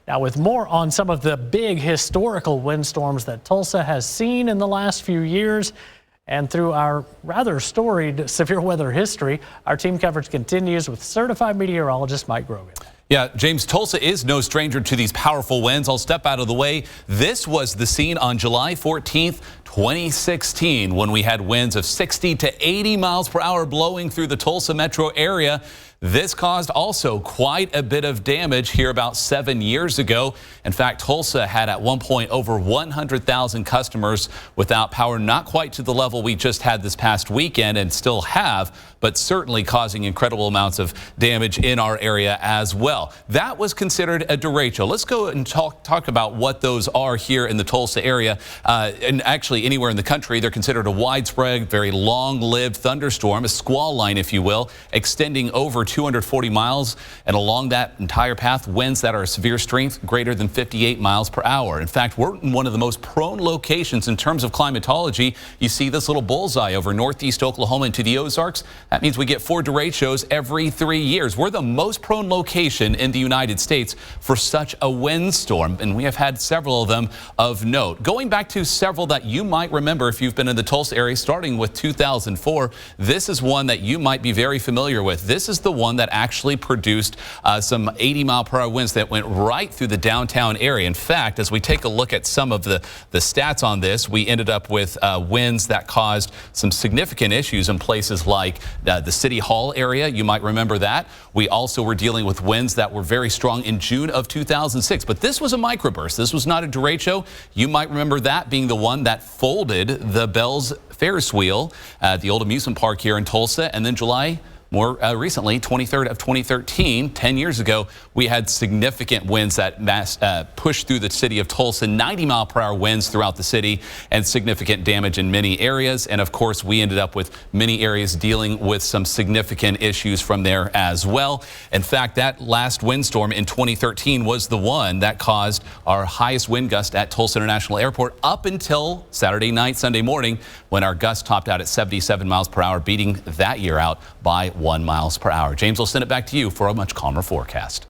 Now, with more on some of the big historical windstorms that Tulsa has seen in the last few years, and through our rather storied severe weather history, our team coverage continues with certified meteorologist Mike Grogan. Yeah, James, Tulsa is no stranger to these powerful winds. I'll step out of the way. This was the scene on July 14th, 2016, when we had winds of 60 to 80 miles per hour blowing through the Tulsa metro area. This caused also quite a bit of damage here about 7 years ago. In fact, Tulsa had at one point over 100,000 customers without power, not quite to the level we just had this past weekend and still have, but certainly causing incredible amounts of damage in our area as well. That was considered a derecho. Let's go and talk about what those are here in the Tulsa area, and actually anywhere in the country. They're considered a widespread, very long-lived thunderstorm, a squall line, if you will, extending over 240 miles, and along that entire path, winds that are severe strength greater than 58 miles per hour. In fact, we're in one of the most prone locations in terms of climatology. You see this little bullseye over northeast Oklahoma into the Ozarks. That means we get 4 derechos every 3 years. We're the most prone location in the United States for such a windstorm, and we have had several of them of note. Going back to several that you might remember if you've been in the Tulsa area, starting with 2004, this is one that you might be very familiar with. This is the one that actually produced some 80-mile-per-hour winds that went right through the downtown area. In fact, as we take a look at some of the stats on this, we ended up with winds that caused some significant issues in places like the City Hall area. You might remember that. We also were dealing with winds that were very strong in June of 2006. But this was a microburst. This was not a derecho. You might remember that being the one that folded the Bell's Ferris wheel at the old amusement park here in Tulsa. And then July, more recently, 23rd of 2013, 10 years ago, we had significant winds that pushed through the city of Tulsa, 90-mile-per-hour winds throughout the city, and significant damage in many areas. And of course, we ended up with many areas dealing with some significant issues from there as well. In fact, that last windstorm in 2013 was the one that caused our highest wind gust at Tulsa International Airport up until Saturday night, Sunday morning, when our gust topped out at 77 miles per hour, beating that year out by 1 mile per hour. James, I'll send it back to you for a much calmer forecast.